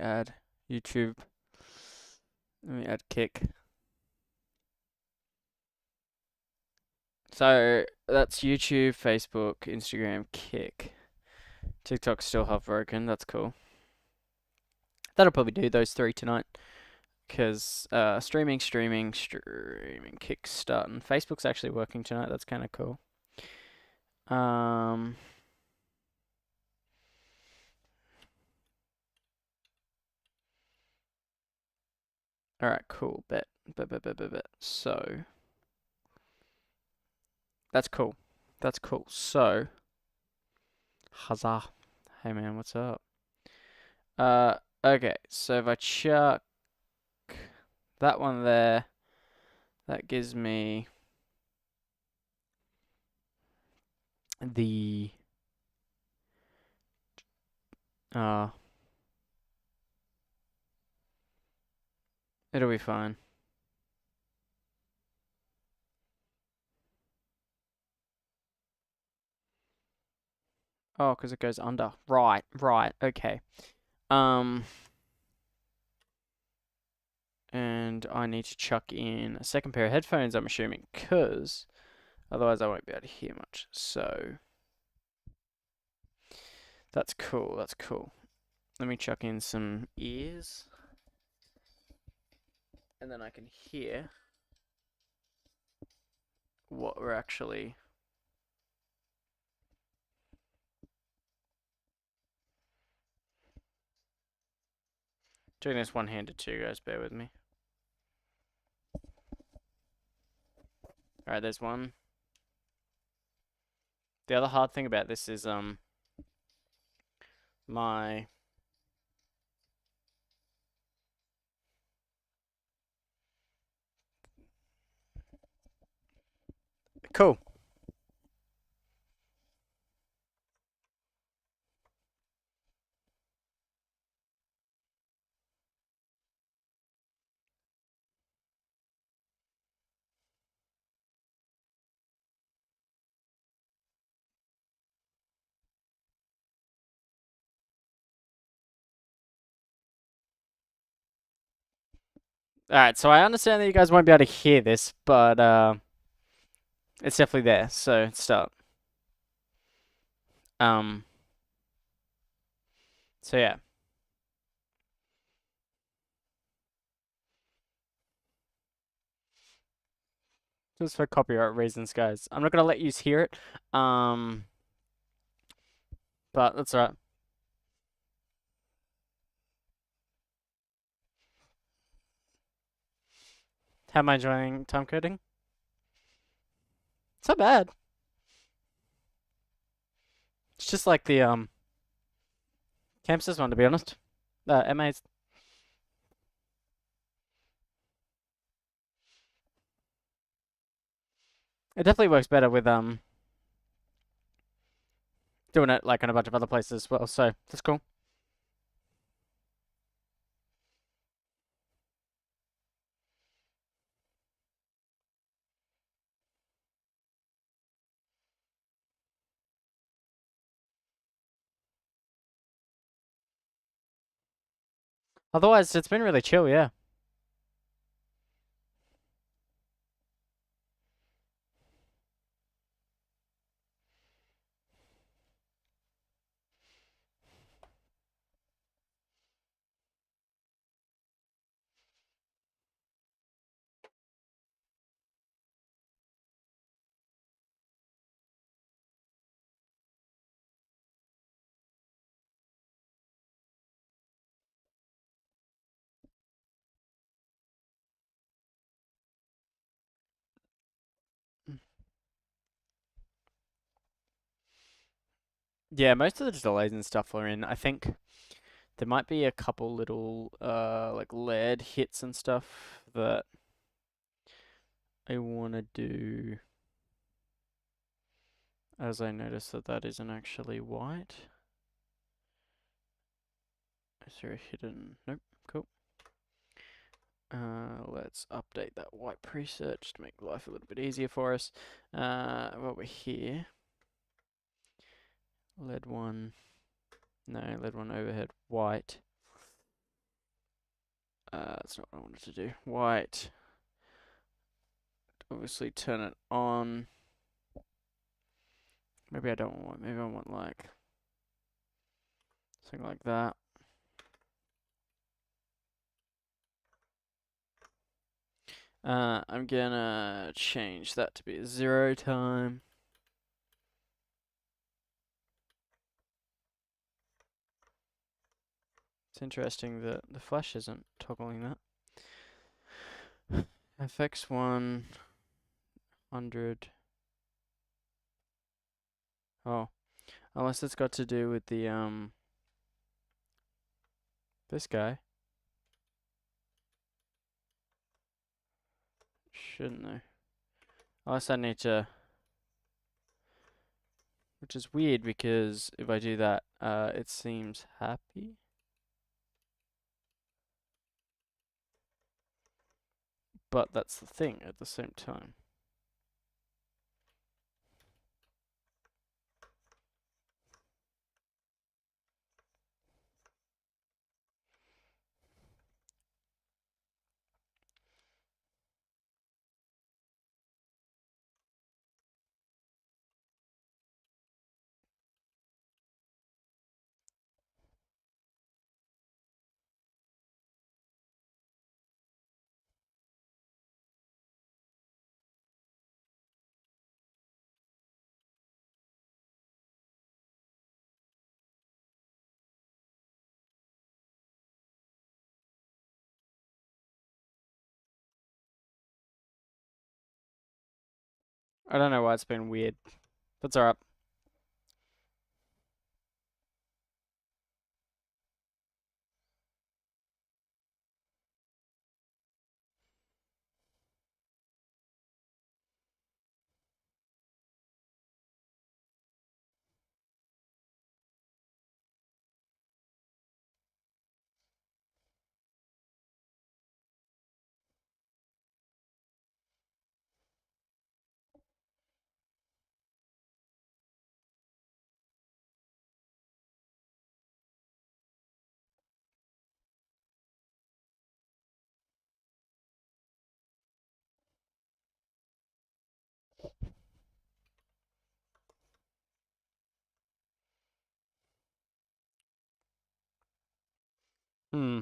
add YouTube. Let me add Kick. So that's YouTube, Facebook, Instagram, Kick. TikTok's still half broken. That's cool. That'll probably do those three tonight. Because streaming, Kick's starting. Facebook's actually working tonight. That's kind of cool. All right, cool. Bet. So that's cool. That's cool. So, huzzah. Hey man, what's up? Okay. So if I chuck that one there, that gives me the it'll be fine. Oh, because it goes under. Right, okay. And I need to chuck in a second pair of headphones, I'm assuming, because otherwise I won't be able to hear much. So that's cool, that's cool. Let me chuck in some ears. And then I can hear what we're actually doing. This one-handed too, guys, bear with me. Alright, there's one. The other hard thing about this is my cool. Alright, so I understand that you guys won't be able to hear this, but it's definitely there, so start. So yeah. Just for copyright reasons, guys. I'm not gonna let you hear it. But that's alright. How am I enjoying time coding? It's not bad. It's just like the Chamsys one, to be honest. MA's. It definitely works better with doing it like in a bunch of other places as well, so that's cool. Otherwise, it's been really chill, yeah. Yeah, most of the delays and stuff are in. I think there might be a couple little like lead hits and stuff that I want to do, as I notice that that isn't actually white. Is there a hidden? Nope. Cool. Let's update that white preset just to make life a little bit easier for us. While we're here, lead one, no, lead one overhead white. That's not what I wanted to do. White. Obviously turn it on. Maybe I don't want, maybe I want like something like that. I'm gonna change that to be 0 time. It's interesting that the flash isn't toggling that. FX 100. Oh, unless it's got to do with the this guy. Shouldn't they? Unless I need to, which is weird because if I do that, it seems happy. But that's the thing at the same time. I don't know why it's been weird. That's alright. Hmm.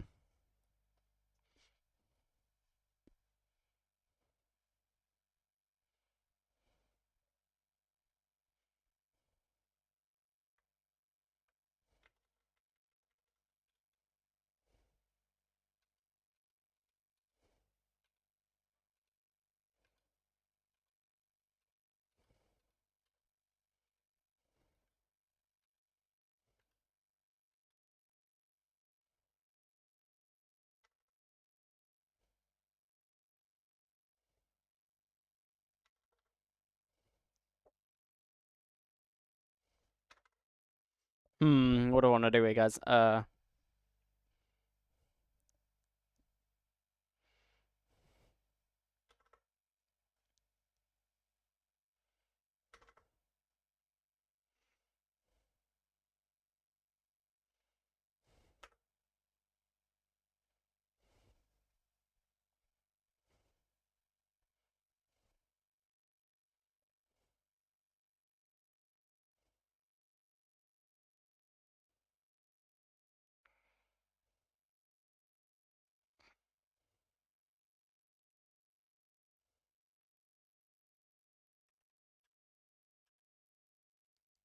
What do I want to do here, guys?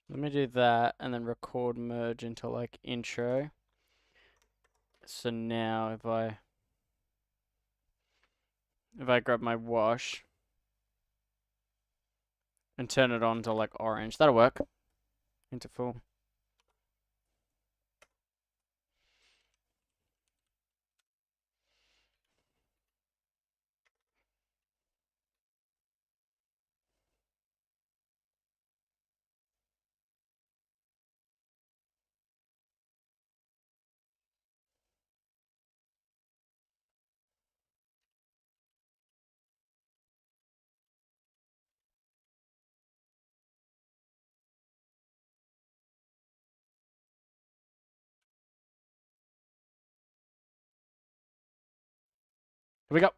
Let me do that and then record merge into like intro. So now if I grab my wash and turn it on to like orange, that'll work. Into full. Here we go.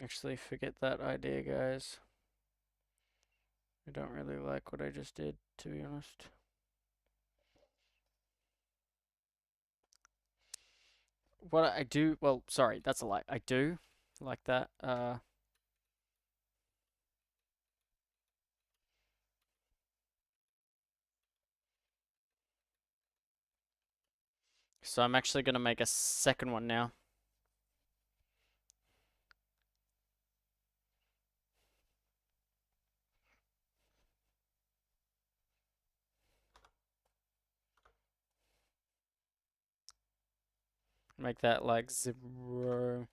Actually, forget that idea, guys. I don't really like what I just did, to be honest. What I do, well, sorry, that's a lie. I do like that. So I'm actually gonna make a second one now. Make that like 0.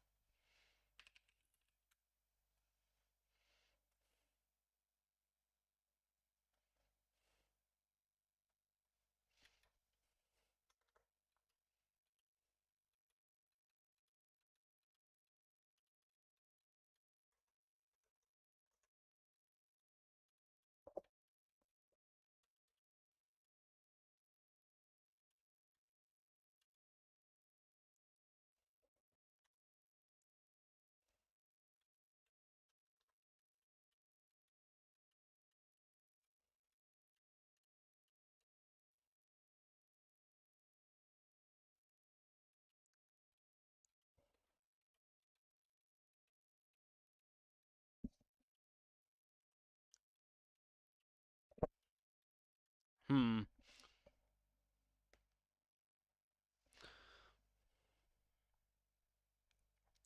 Hmm.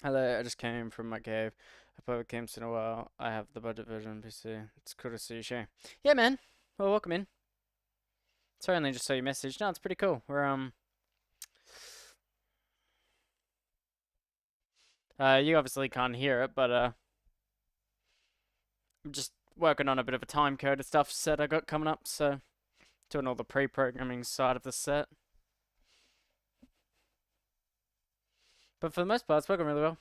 Hello, I just came from my cave. I play with games in a while. I have the budget version on PC. It's cool to see you share. Yeah, man. Well, welcome in. Sorry, I only just saw your message. No, it's pretty cool. You obviously can't hear it, but I'm just working on a bit of a time code and stuff set I got coming up, so doing all the pre-programming side of the set. But for the most part, it's working really well.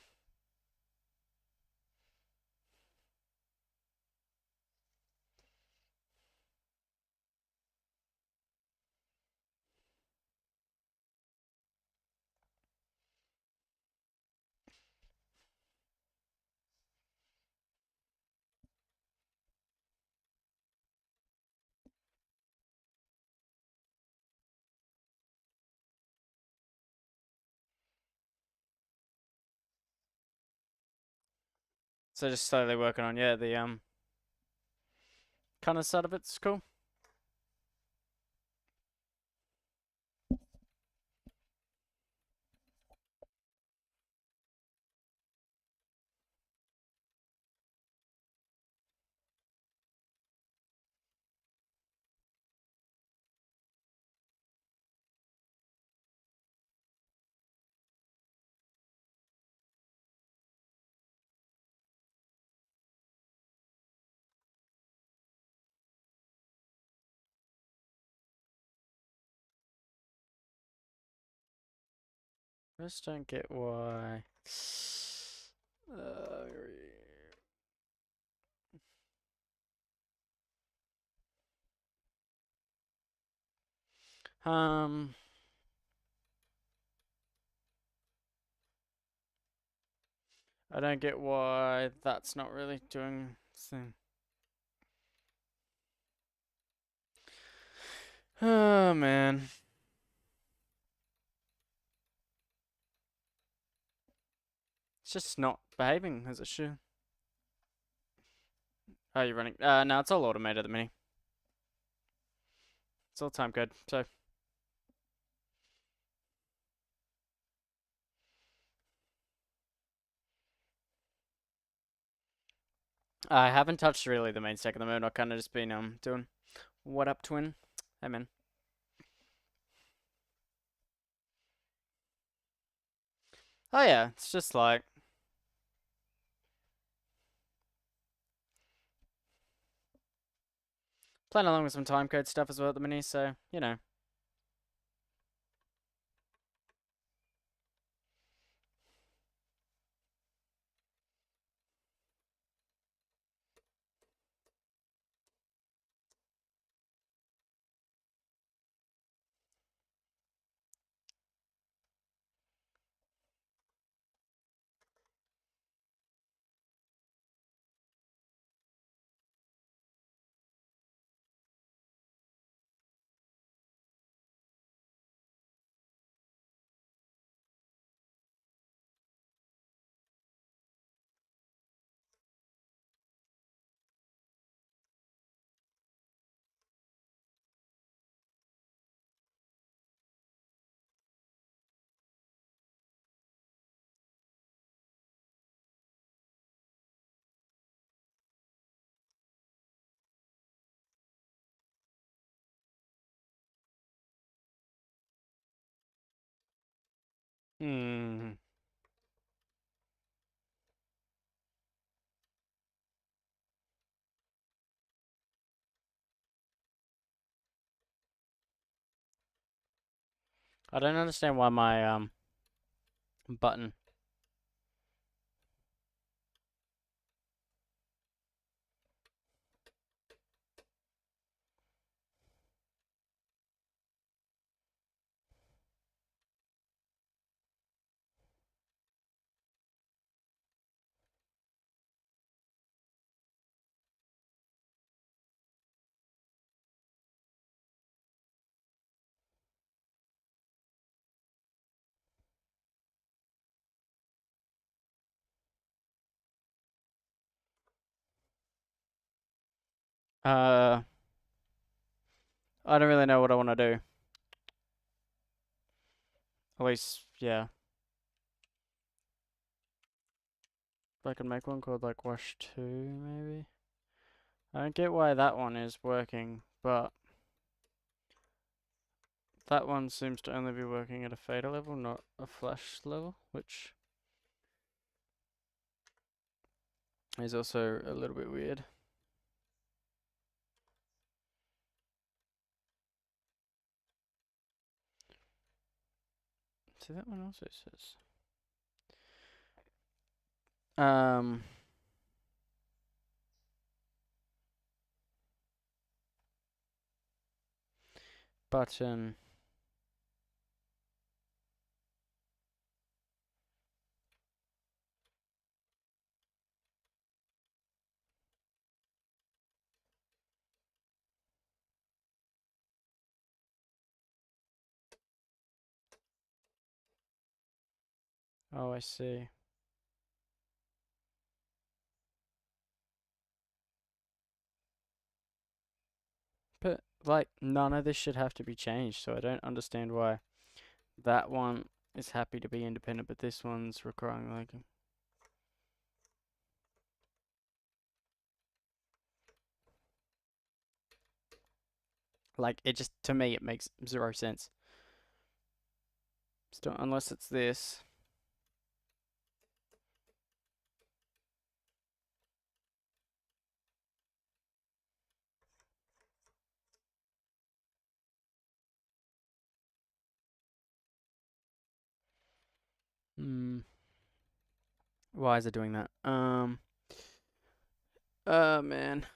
So just slowly working on, yeah, the kind of side of it's cool. I just don't get why. Uh, um, I don't get why that's not really doing this thing. Oh man. It's just not behaving as it should. Oh, you're running. No, it's all automated at the mini. It's all time code. So I haven't touched really the main stack at the moment. I've kind of just been doing what up, twin. Hey man. Oh yeah, it's just like Playing along with some timecode stuff as well at the mini, so, you know. Hmm. I don't understand why my button. Uh, I don't really know what I want to do. At least, yeah. If I can make one called like Wash 2, maybe? I don't get why that one is working, but that one seems to only be working at a fader level, not a flash level, which is also a little bit weird. See, that one also says. Um, button. Oh, I see. But, like, none of this should have to be changed, so I don't understand why that one is happy to be independent, but this one's requiring, like, it just, to me, it makes zero sense. Still, unless it's this. Hmm. Why is it doing that? Oh, man.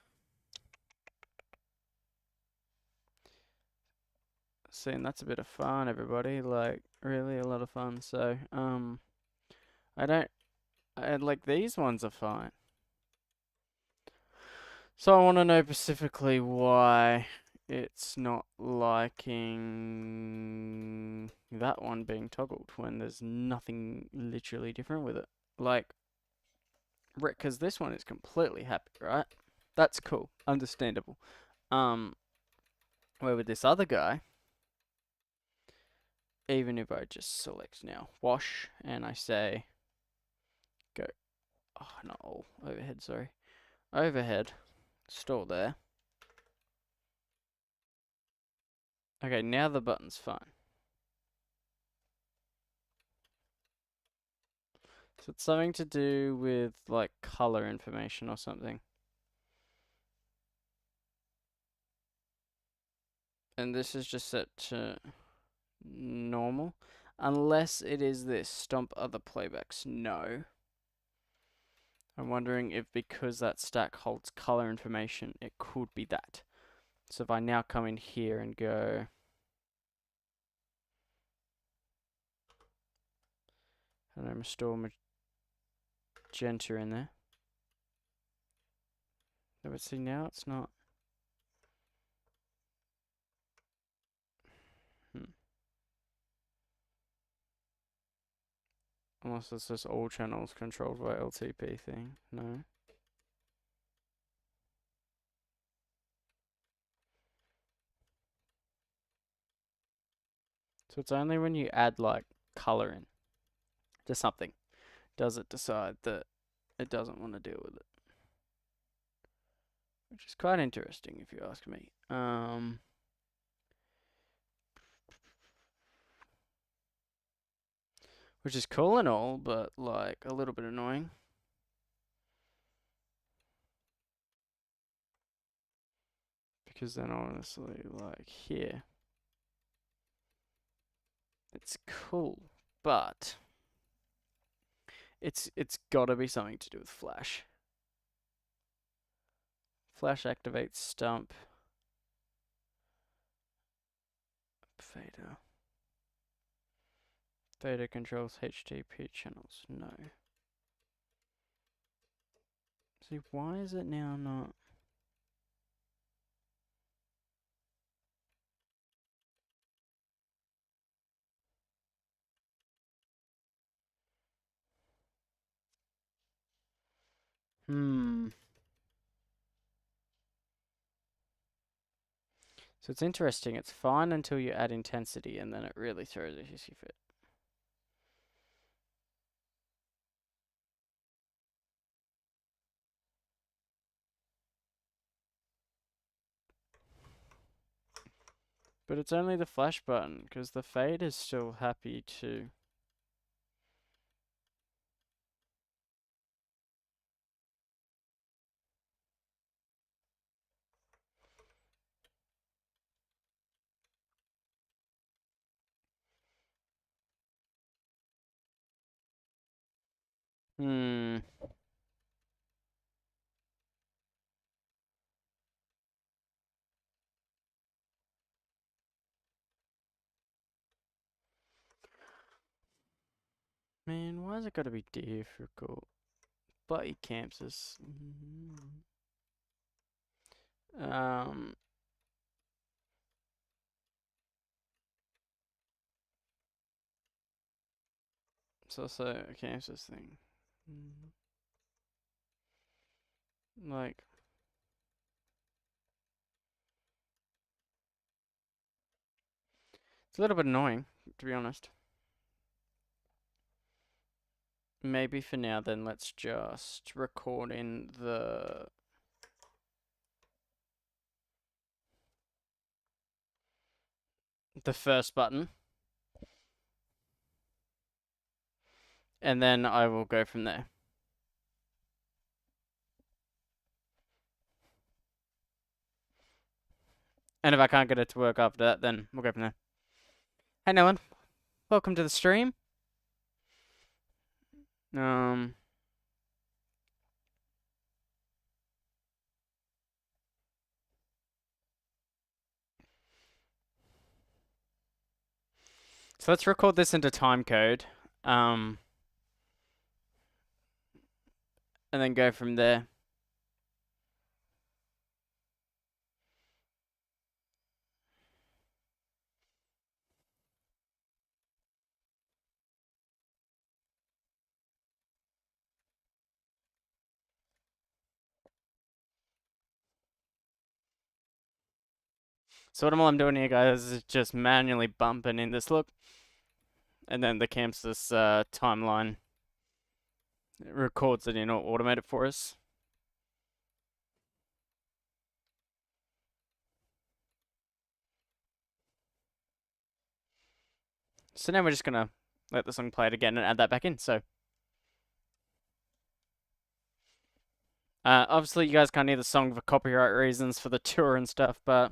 Seeing that's a bit of fun, everybody. Like, really a lot of fun. So, I don't, like, these ones are fine. So I want to know specifically why it's not liking that one being toggled when there's nothing literally different with it. Like, because this one is completely happy, right? That's cool, understandable. Um, where with this other guy, even if I just select now wash and I say go, oh no, overhead, sorry, overhead, store there. Okay, now the button's fine. So it's something to do with like color information or something. And this is just set to normal. Unless it is this, stomp other playbacks. No. I'm wondering if because that stack holds color information, it could be that. So if I now come in here and go... and I restore magenta in there. But see, now it's not. Unless it's just all channels controlled by LTP thing. No. So it's only when you add like color in to something does it decide that it doesn't want to deal with it. Which is quite interesting if you ask me. Which is cool and all, but like a little bit annoying. Because then honestly, like here, it's cool, but it's gotta be something to do with Flash. Flash activates stump. Fader. Fader controls HTTP channels. No. See, why is it now not? So it's interesting. It's fine until you add intensity, and then it really throws a hissy fit. But it's only the flash button, because the fade is still happy to... Man, why has it got to be difficult? Bloody Chamsys. It's also a Chamsys thing. Like... it's a little bit annoying, to be honest. Maybe for now then let's just record in the first button. And then I will go from there. And if I can't get it to work after that, then we'll go from there. Hey Nolan, welcome to the stream. So let's record this into timecode. And then go from there. So what I'm doing here, guys, is just manually bumping in this look. And then the Chamsys timeline records it in or automate it for us. So now we're just gonna let the song play it again and add that back in. So obviously you guys can't hear the song for copyright reasons for the tour and stuff, but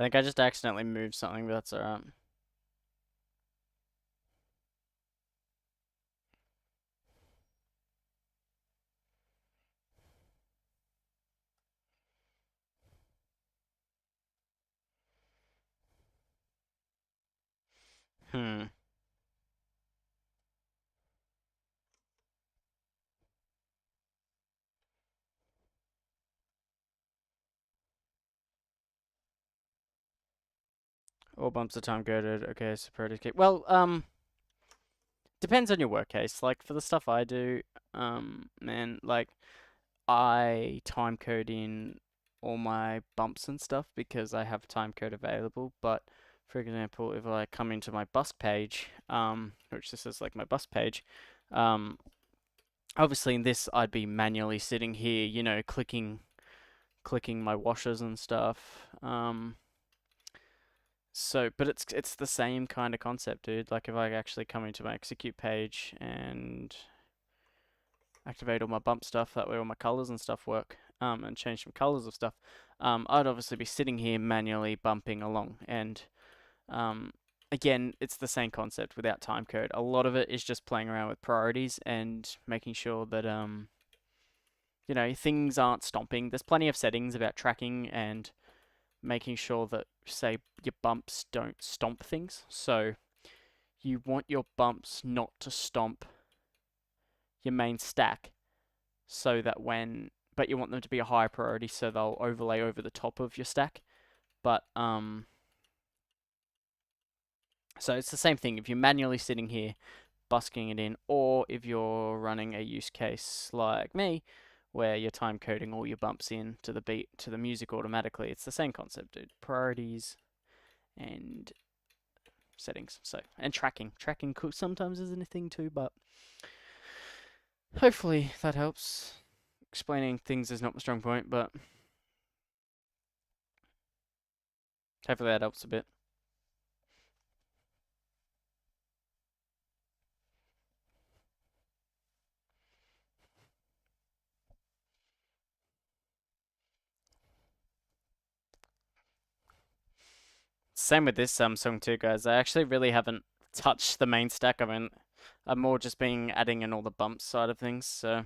I think I just accidentally moved something, but that's alright. Hmm. All bumps are time coded. Okay, so priority kick. Well, depends on your work case. Like for the stuff I do, man, like I time code in all my bumps and stuff because I have time code available. But for example, if I come into my bus page, which this is like my bus page, um, obviously in this I'd be manually sitting here, clicking my washers and stuff. But it's the same kind of concept, dude. Like if I actually come into my execute page and activate all my bump stuff, that way all my colors and stuff work, and change some colors of stuff, I'd obviously be sitting here manually bumping along. And um, again, it's the same concept without timecode. A lot of it is just playing around with priorities and making sure that things aren't stomping. There's plenty of settings about tracking and making sure that, say, your bumps don't stomp things. So you want your bumps not to stomp your main stack, so that but you want them to be a high priority, so they'll overlay over the top of your stack. But so it's the same thing. If you're manually sitting here busking it in, or if you're running a use case like me, where you're time coding all your bumps in to the beat to the music automatically, it's the same concept, dude. Priorities and settings. So, and tracking sometimes isn't a thing too, but hopefully that helps. Explaining things is not my strong point, but hopefully that helps a bit. Same with this song too, guys. I actually really haven't touched the main stack. I mean, I'm more just being adding in all the bumps side of things. So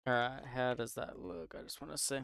Alright, how does that look? I just want to see.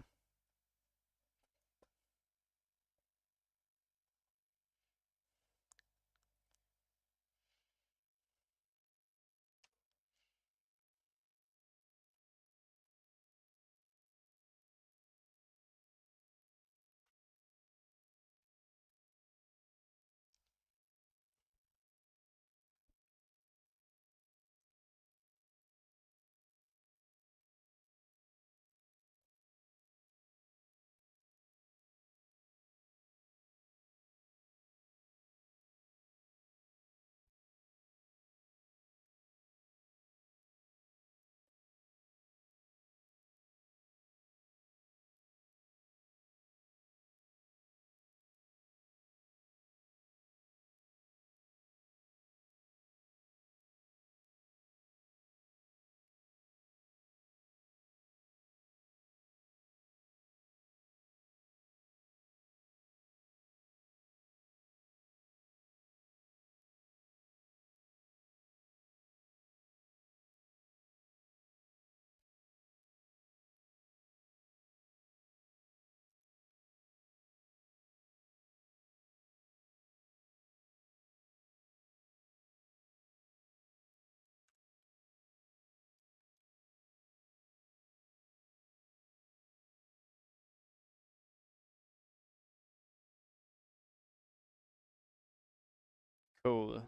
Cool.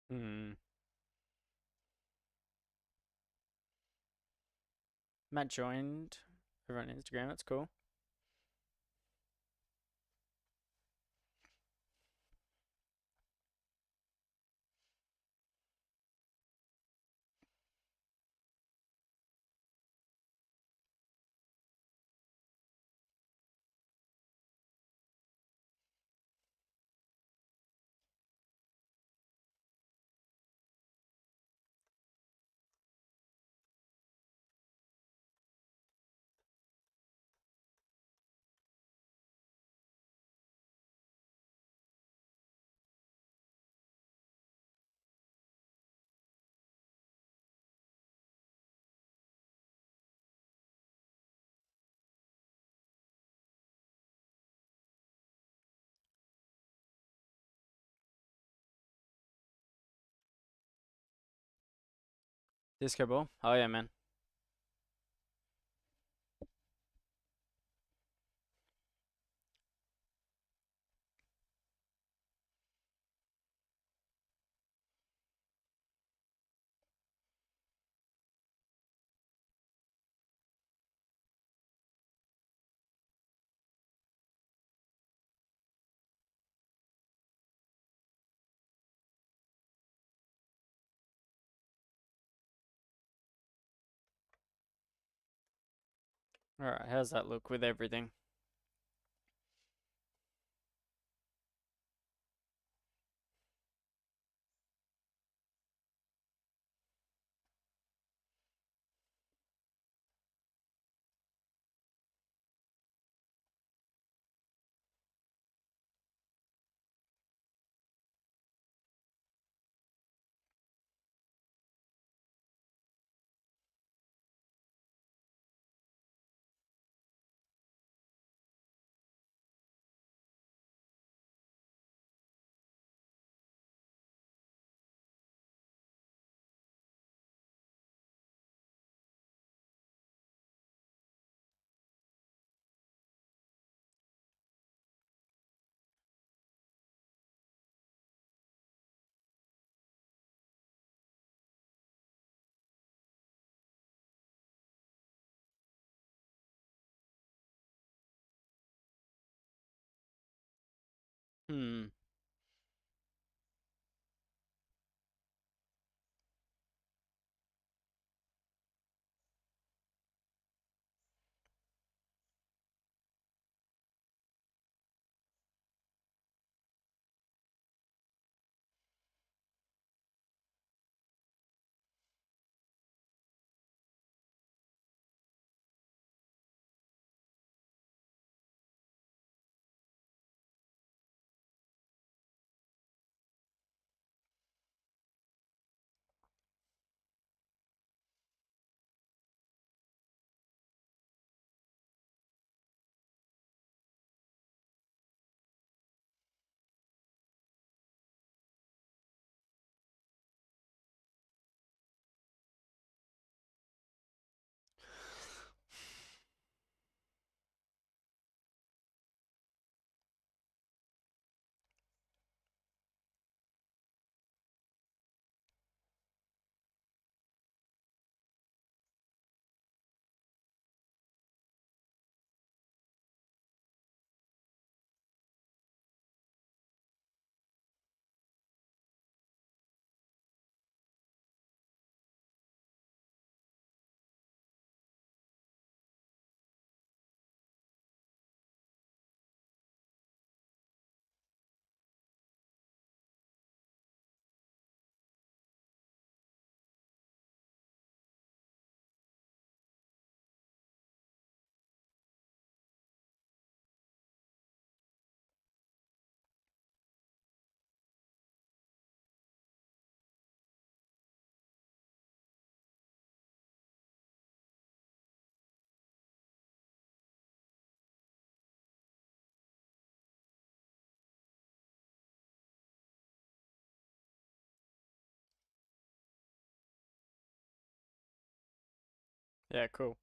Hmm. Matt joined over on Instagram. That's cool. Disco ball. Oh yeah, man. All right. How's that look with everything? Hmm. Yeah. Cool.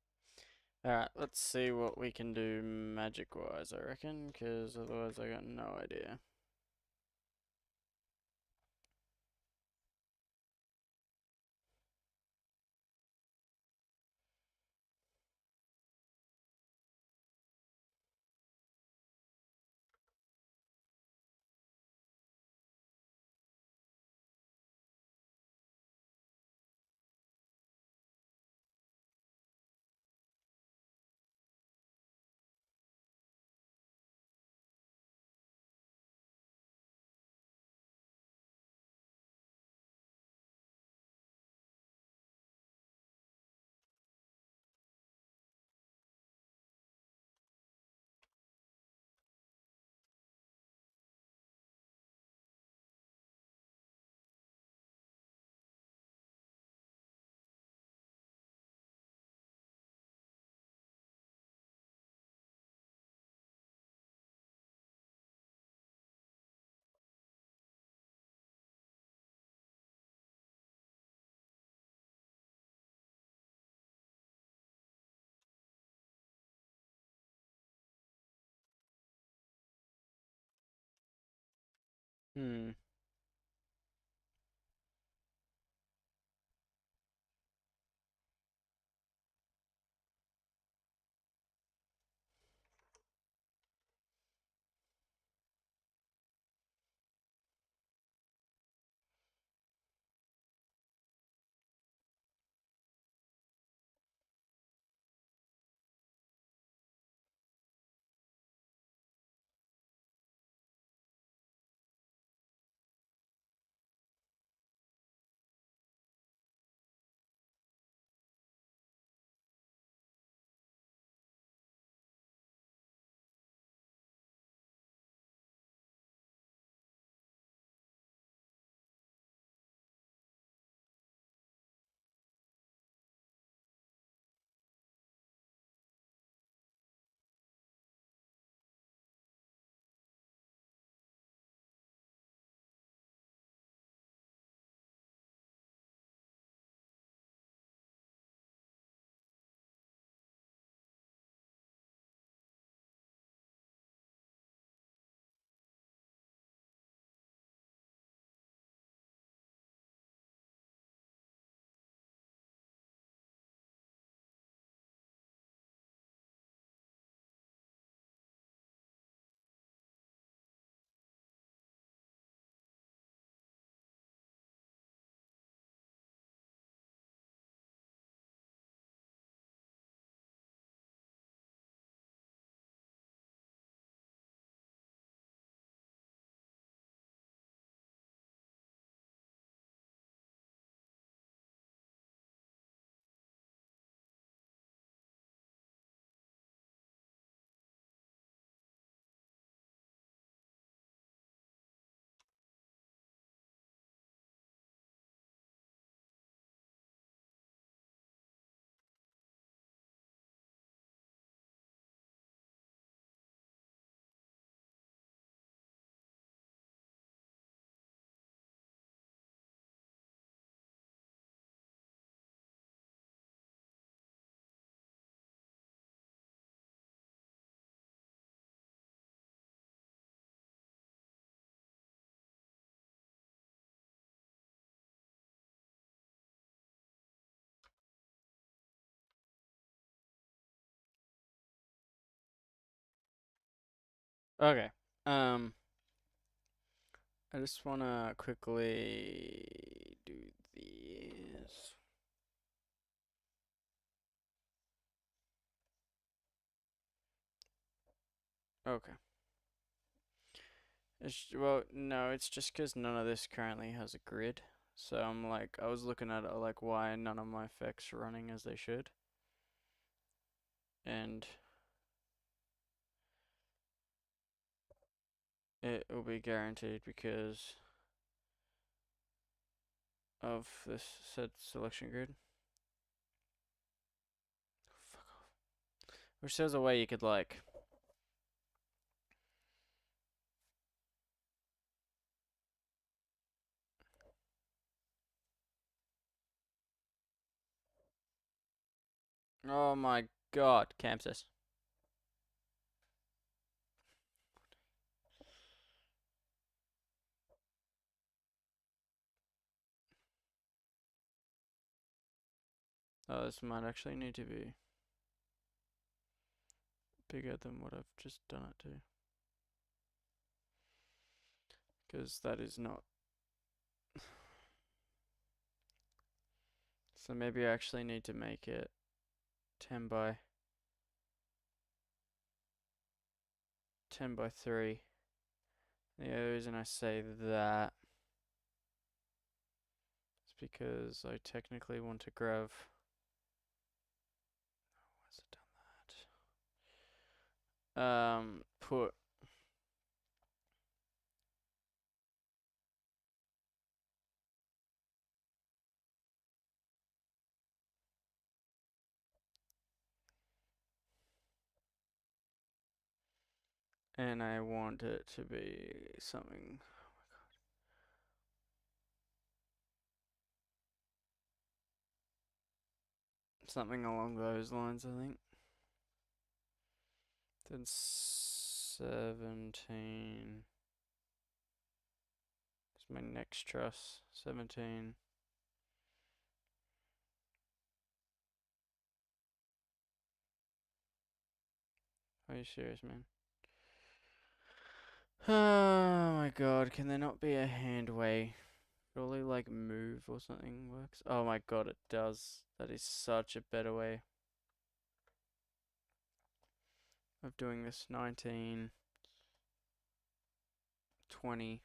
All right. Let's see what we can do magic wise. I reckon, because otherwise I got no idea. Hmm. Okay. Um, I just wanna quickly do these. Okay. Well, no, it's just because none of this currently has a grid. So I'm like, I was looking at it like why none of my effects are running as they should. And it will be guaranteed because of this set selection grid. Fuck off. Which there's a way you could like, oh my god, Chamsys. Oh, this might actually need to be bigger than what I've just done it to. Because that is not. So maybe I actually need to make it 10 by 3. The other reason I say that is because I technically want to grab. Why has it done that? Put. And I want it to be something. Oh my god. Something along those lines, I think. Then 17. It's my next truss. 17. Are you serious, man? Oh my god, can there not be a hand way? Surely, like, move or something works? Oh my god, it does. That is such a better way of doing this. 19, 20.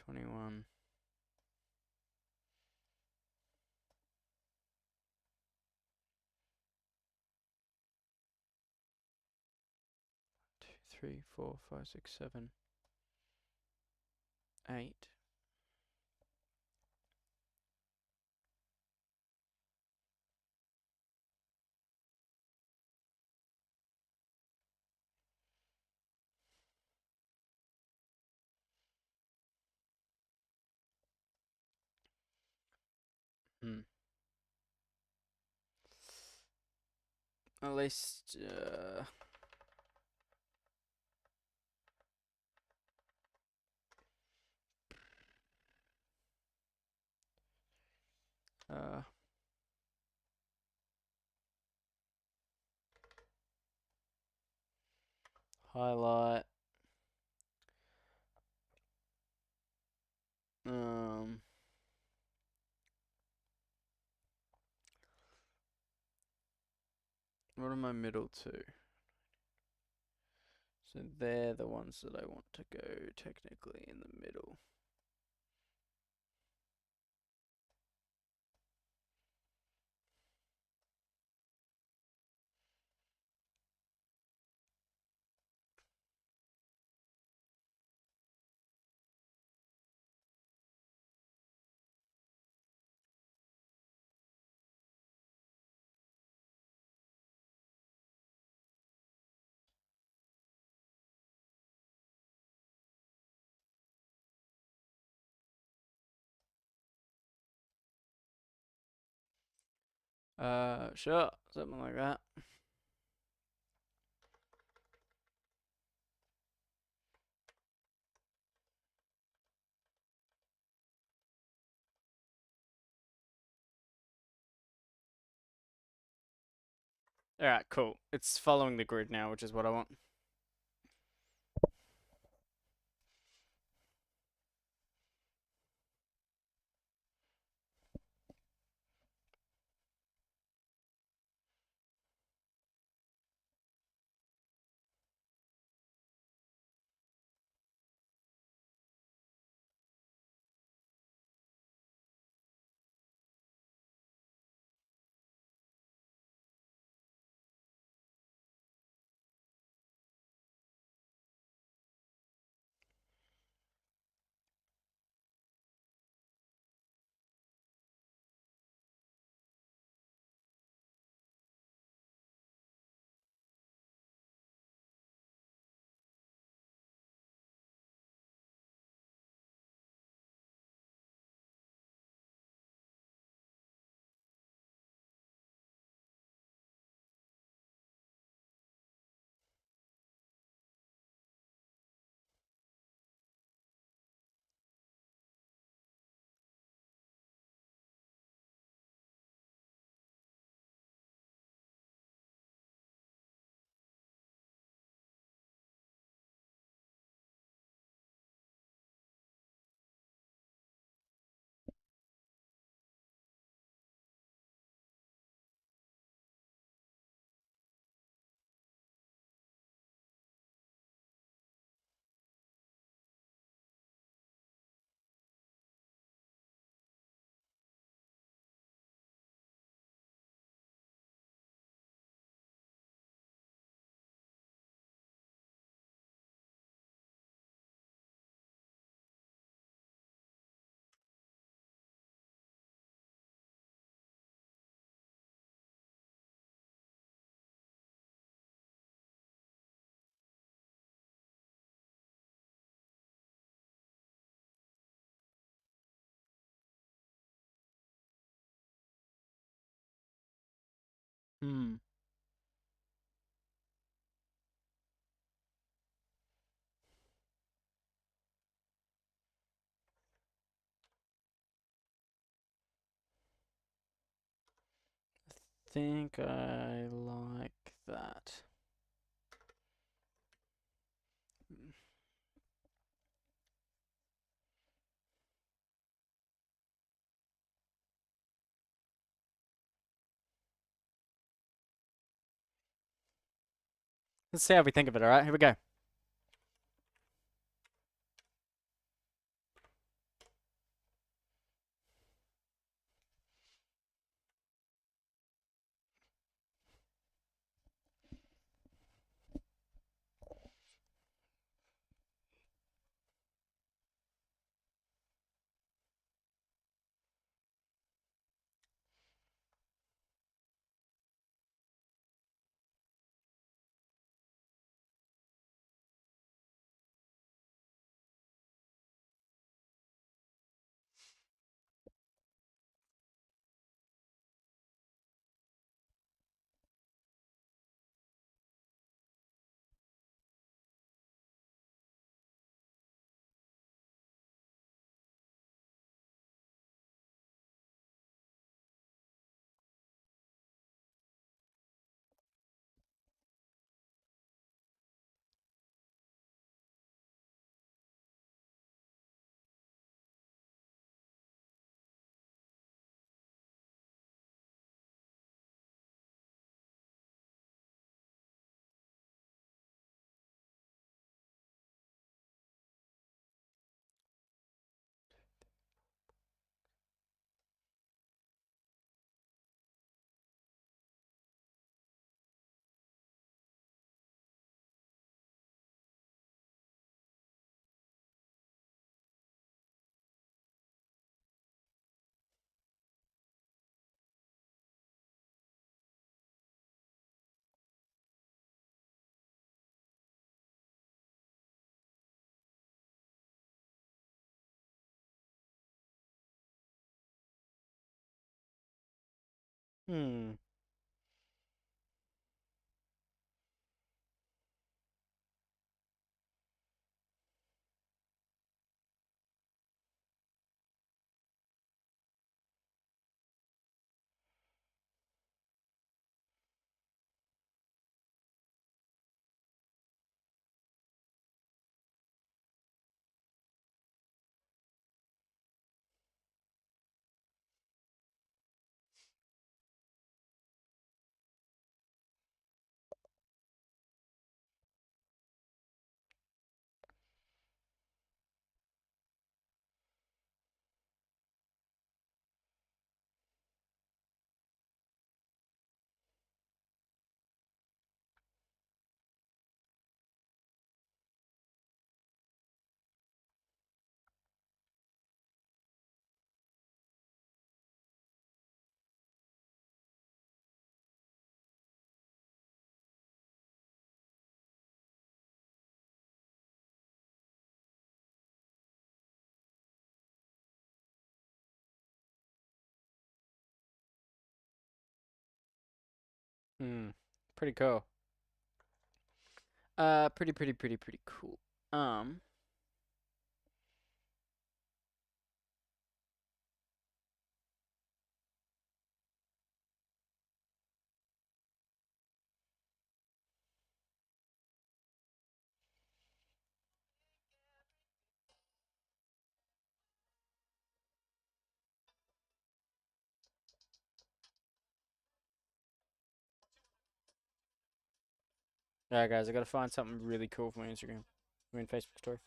Twenty-one. 2, 3, 4, 5, 6, 7, 8. Hmm. At least, uh, highlight. Um, what are my middle two? So they're the ones that I want to go technically in the middle. Sure, something like that. Alright, cool. It's following the grid now, which is what I want. Hmm. Think I like that. Let's see how we think of it, alright? Here we go. Hmm. Hmm. Pretty cool. Pretty cool. Um. Alright, guys, I gotta find something really cool for my Instagram. I mean, Facebook story.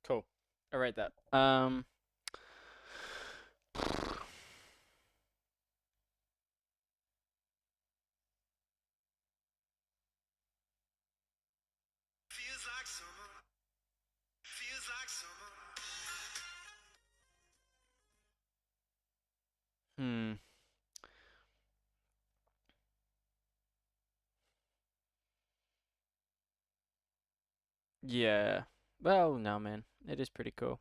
Cool. I rate that. Feels like summer. Feels like summer. Hmm. Yeah. Well, no, man. It is pretty cool.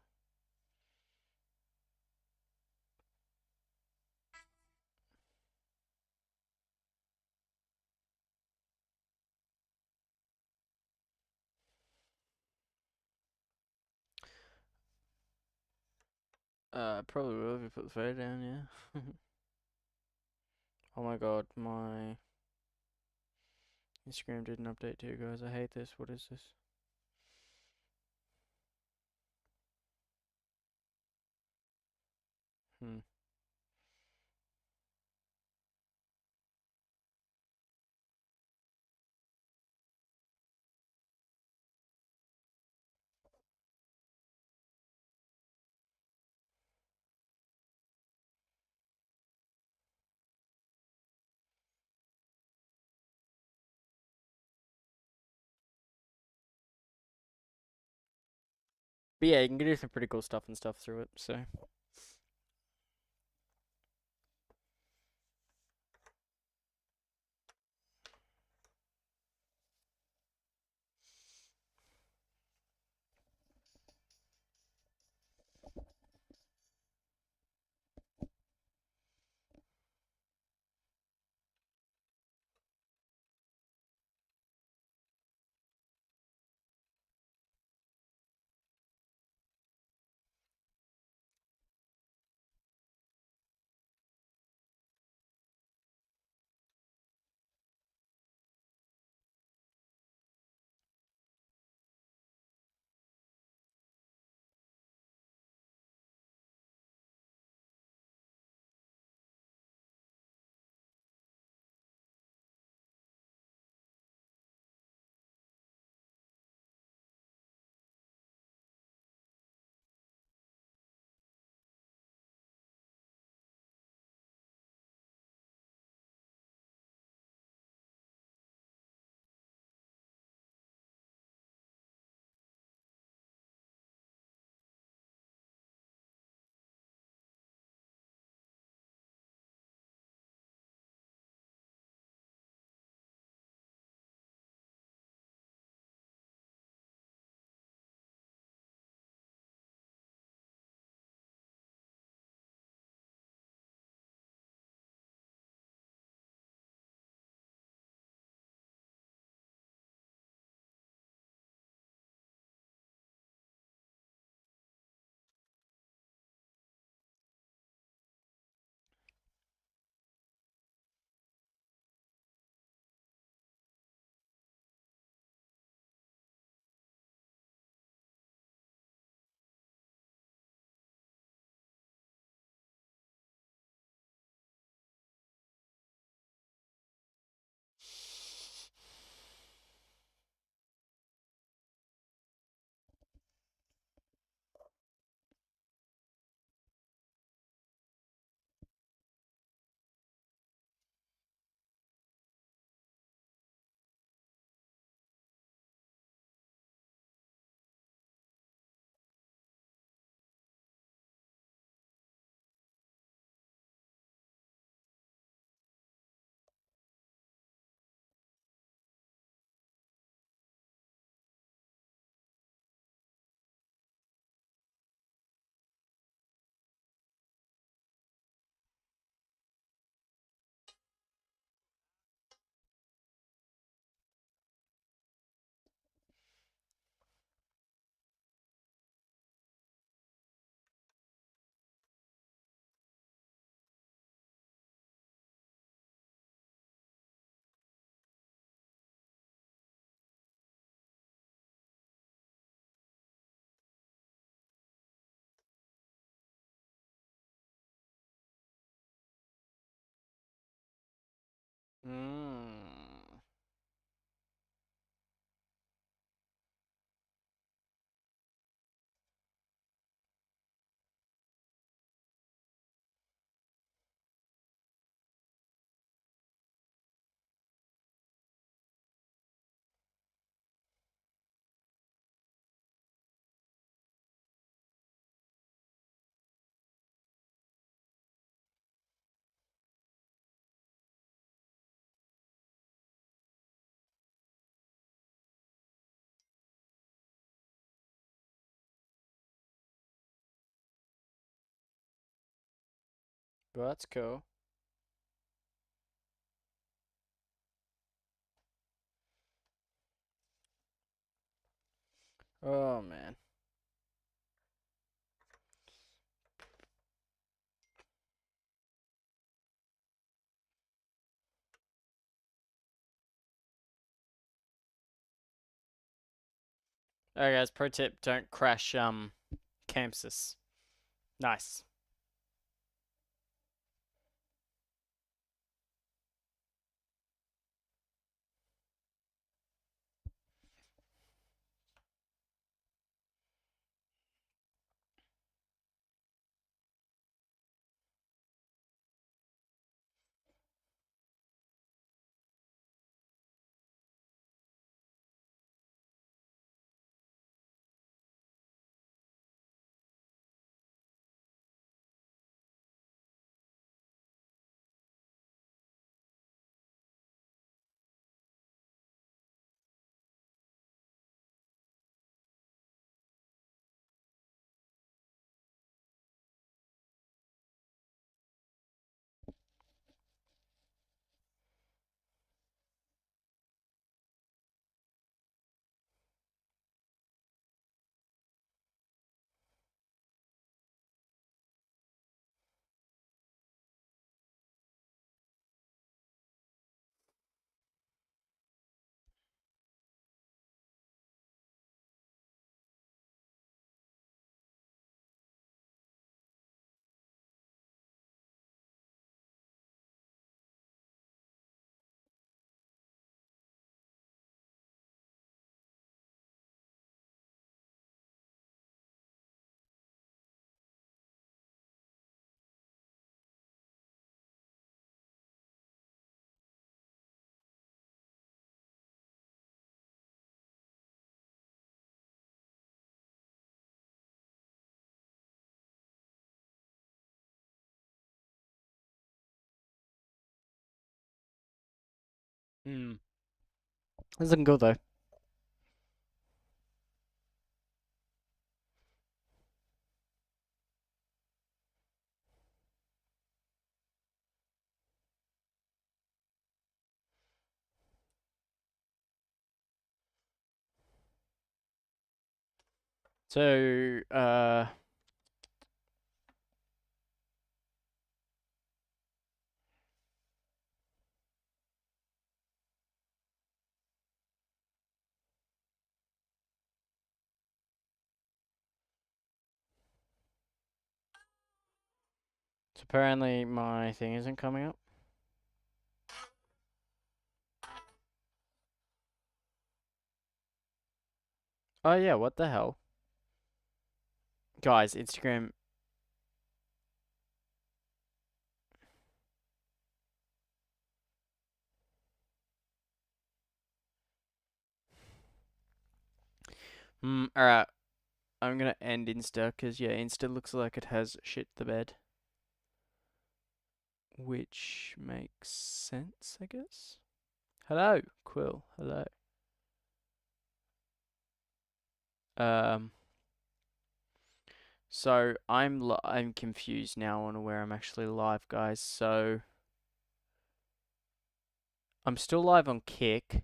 Probably will if you put the photo down, yeah. Oh my god, my Instagram didn't update too, guys. I hate this. What is this? Hmm. But yeah, you can do some pretty cool stuff and stuff through it, so. Well, that's cool. Oh man. Alright guys, pro tip, don't crash Chamsys. Nice. Hmm. That's looking cool though. So, apparently my thing isn't coming up. Oh yeah, what the hell? Guys, Instagram. Alright. I'm gonna end Insta, because yeah, Insta looks like it has shit the bed. Which makes sense, I guess. Hello, Quill. Hello. Um, so I'm confused now on where I'm actually live, guys. So I'm still live on Kick.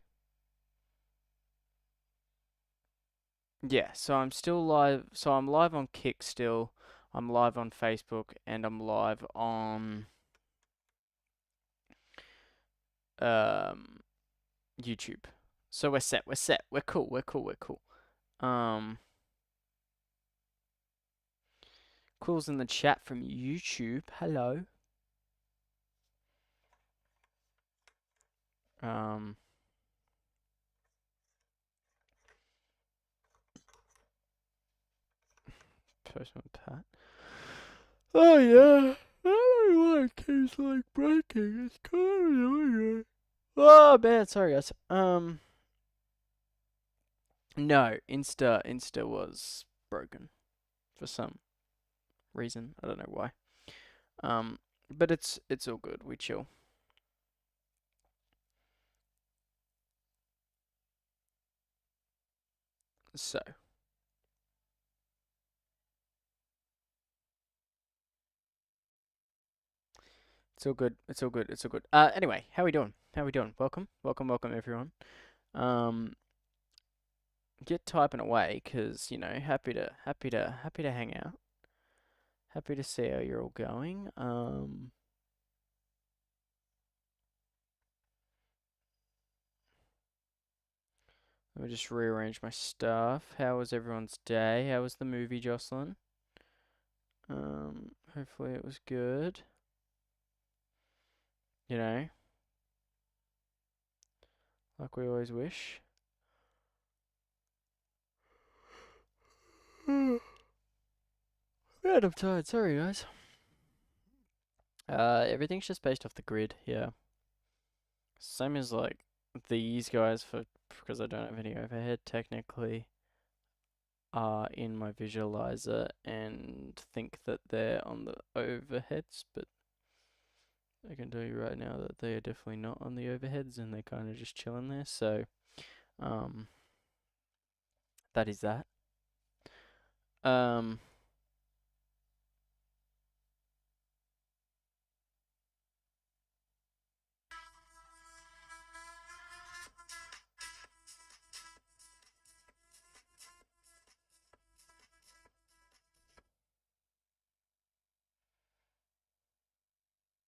Yeah, so I'm still live. So I'm live on Kick still. I'm live on Facebook and I'm live on um YouTube. So we're set. We're set. We're cool. We're cool. We're cool. Um, Quill's in the chat from YouTube. Hello. Um, Postman Pat. Oh yeah. I don't know why it keeps like breaking. It's kind of annoying. Oh man, sorry guys. No, Insta was broken for some reason. I don't know why. But it's all good. We chill. So, It's all good. It's all good. It's all good. Anyway, how we doing? How we doing? Welcome, welcome, welcome, everyone. Um, get typing away, 'cause happy to hang out. Happy to see how you're all going. Let me just rearrange my stuff. How was everyone's day? How was the movie, Jocelyn? Hopefully it was good. You know, like we always wish. Man, I'm tired. Sorry, guys. Everything's just based off the grid. Yeah. Same as like these guys because I don't have any overhead technically are in my visualizer and think that they're on the overheads, but I can tell you right now that they are definitely not on the overheads and they're kind of just chilling there. So, um, that is that. Um,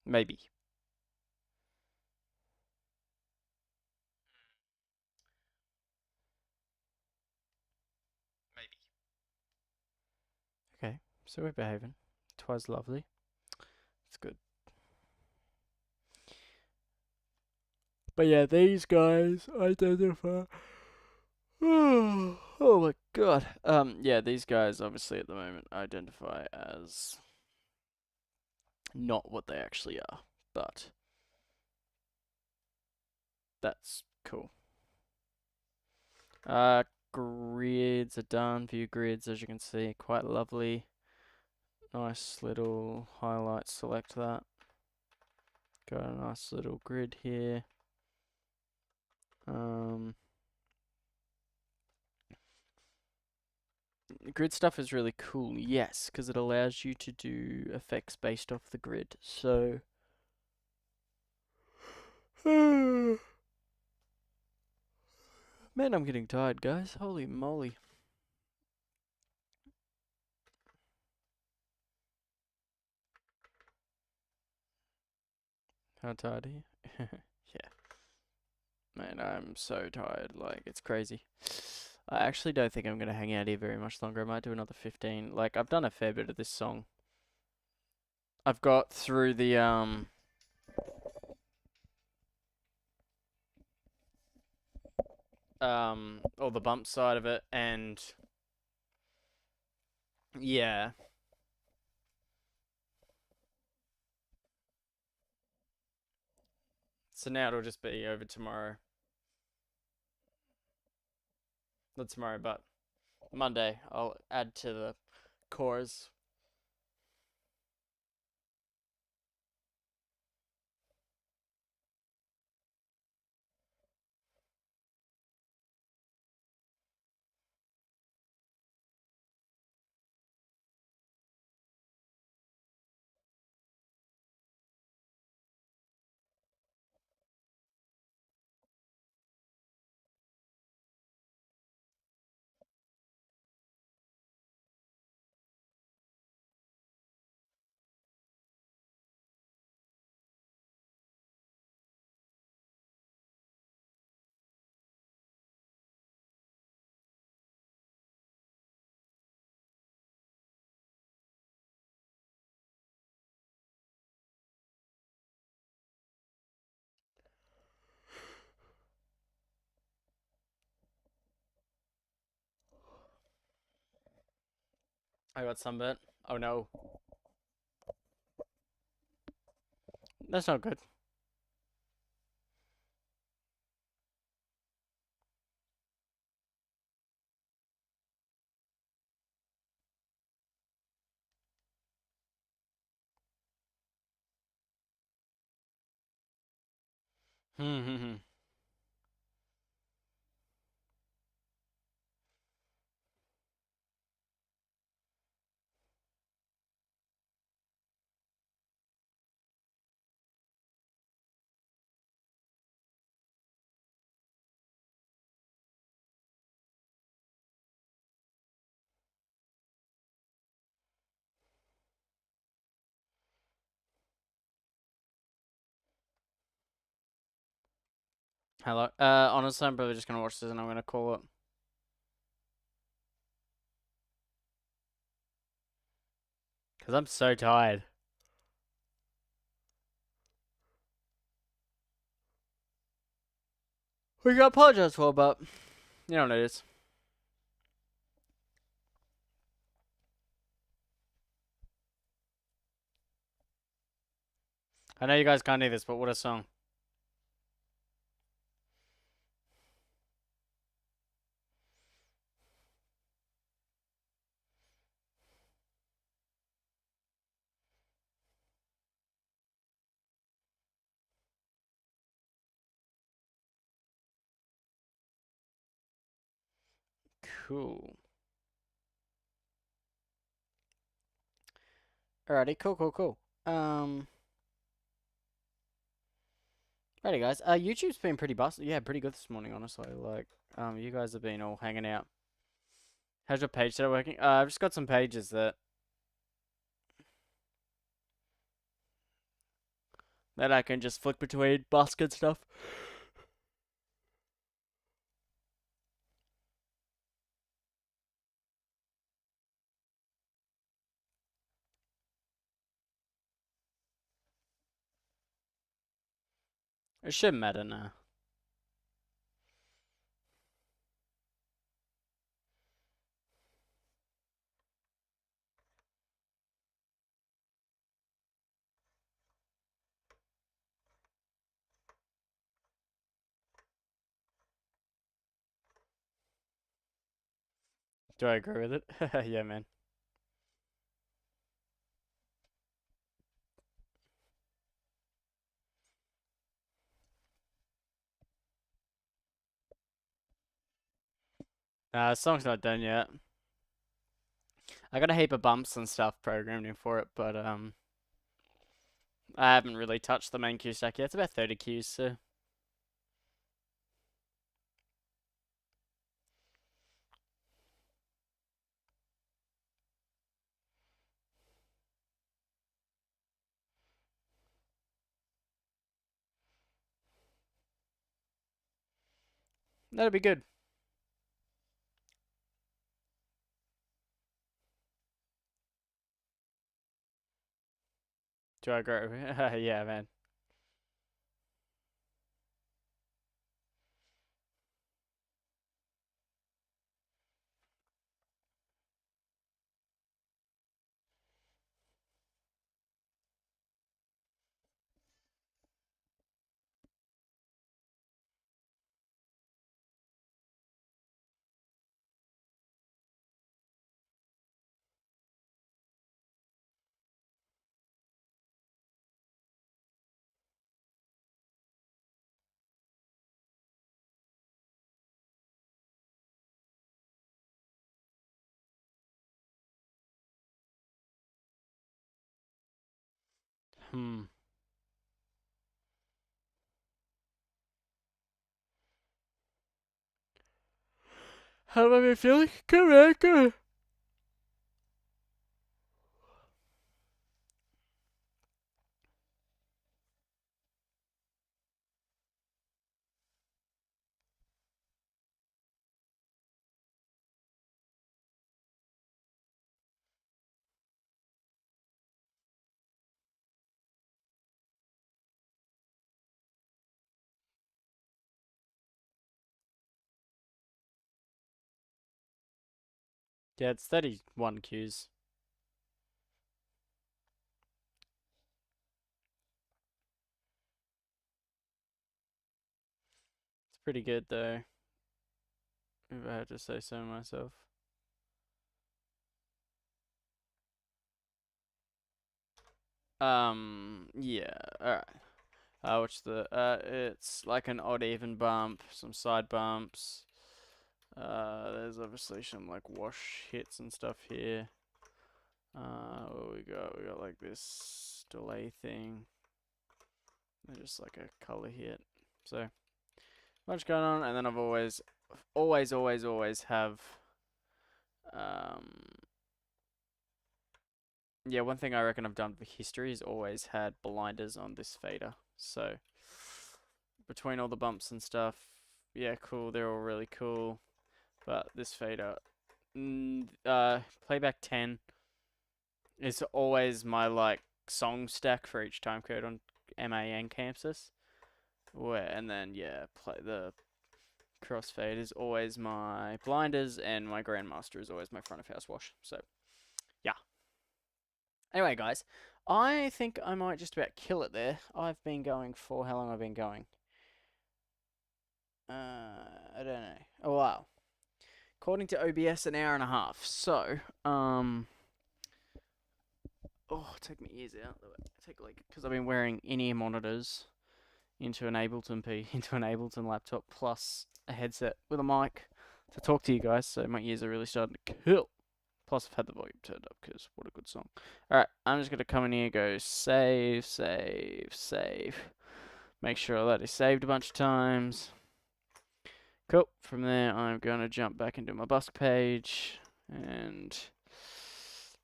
maybe. Maybe. Okay, so we're behaving. Twas lovely. It's good. But yeah, these guys identify. Oh my god. Yeah, these guys obviously at the moment identify as not what they actually are, but that's cool. Grids are done. View grids, as you can see, quite lovely. Nice little highlight. Select that. Got a nice little grid here. Grid stuff is really cool, yes, because it allows you to do effects based off the grid. So, man, I'm getting tired, guys. Holy moly. How tired are you? Yeah. Man, I'm so tired. Like, it's crazy. I actually don't think I'm going to hang out here very much longer. I might do another 15. Like, I've done a fair bit of this song. I've got through the, all the bump side of it, and yeah. So now it'll just be over tomorrow. Not tomorrow, but Monday. I'll add to the cores. I got sunburnt. Oh no. That's not good. Hello. Honestly, I'm probably just gonna watch this and I'm gonna call it. Cause I'm so tired. We got apologize for, but you know what it is. I know you guys can't hear this, but what a song. Cool. Alrighty, cool. Um, Alrighty, guys. YouTube's been pretty yeah, pretty good this morning, honestly. Like, you guys have been all hanging out. How's your page set working? I've just got some pages that I can just flick between basket stuff. It shouldn't matter now. Do I agree with it? Yeah, man. The song's not done yet. I got a heap of bumps and stuff programmed in for it, but I haven't really touched the main cue stack yet. It's about 30 cues, so that'll be good. Do I agree with it? Yeah, man. Hmm. How am I feeling? Come on, come on. Yeah, it's 31 cues. It's pretty good though, if I had to say so myself. Yeah, alright. What's it's like an odd even bump, some side bumps. There's obviously some like wash hits and stuff here. What we got? We got like this delay thing. And just like a color hit. So much going on, and then I've always have um yeah, one thing I reckon I've done for history is always had blinders on this fader. So between all the bumps and stuff, yeah, cool. They're all really cool. But this fader, playback 10 is always my like song stack for each timecode on MA and Chamsys. And then yeah, play the crossfade is always my blinders, and my grandmaster is always my front of house wash. So yeah. Anyway, guys, I think I might just about kill it there. I've been going for how long have I been going? I don't know. A while. According to OBS, an hour and a half. So, take my ears out. Take because I've been wearing in-ear monitors into an Ableton laptop plus a headset with a mic to talk to you guys. So my ears are really starting to kill. Plus I've had the volume turned up because what a good song. All right, I'm just gonna come in here, go save, save, save. Make sure that is saved a bunch of times. Cool. From there, I'm gonna jump back into my busk page and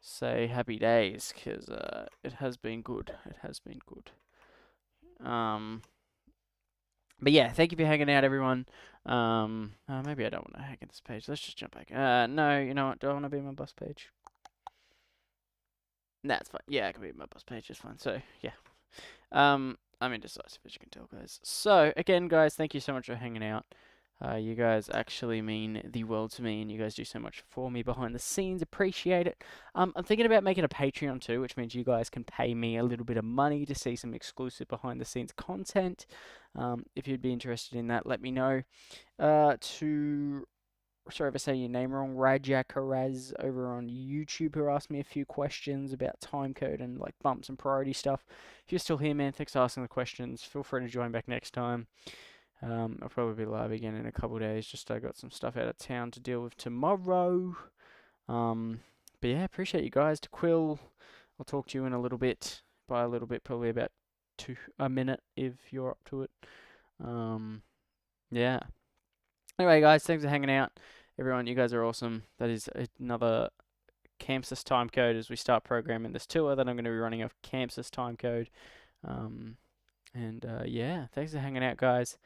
say happy days because it has been good. It has been good. But yeah, thank you for hanging out, everyone. Maybe I don't want to hang in this page. Let's just jump back. No, you know what? Do I want to be my bus page? Nah, it's fine. Yeah, I can be my bus page. It's fine. So yeah. I'm indecisive, as you can tell, guys. So again, guys, thank you so much for hanging out. You guys actually mean the world to me, and you guys do so much for me behind the scenes. Appreciate it. I'm thinking about making a Patreon too, which means you guys can pay me a little bit of money to see some exclusive behind the scenes content. If you'd be interested in that, let me know. Sorry if I say your name wrong, Raja Karaz over on YouTube, who asked me a few questions about timecode and like bumps and priority stuff. If you're still here, man, thanks for asking the questions. Feel free to join back next time. I'll probably be live again in a couple of days. Just I got some stuff out of town to deal with tomorrow. But yeah, appreciate you guys. To Quill, I'll talk to you in a little bit. By a little bit, probably about a minute if you're up to it. Yeah. Anyway, guys, thanks for hanging out. Everyone, you guys are awesome. That is another Chamsys timecode as we start programming this tour that I'm going to be running off Chamsys timecode. Yeah, thanks for hanging out, guys.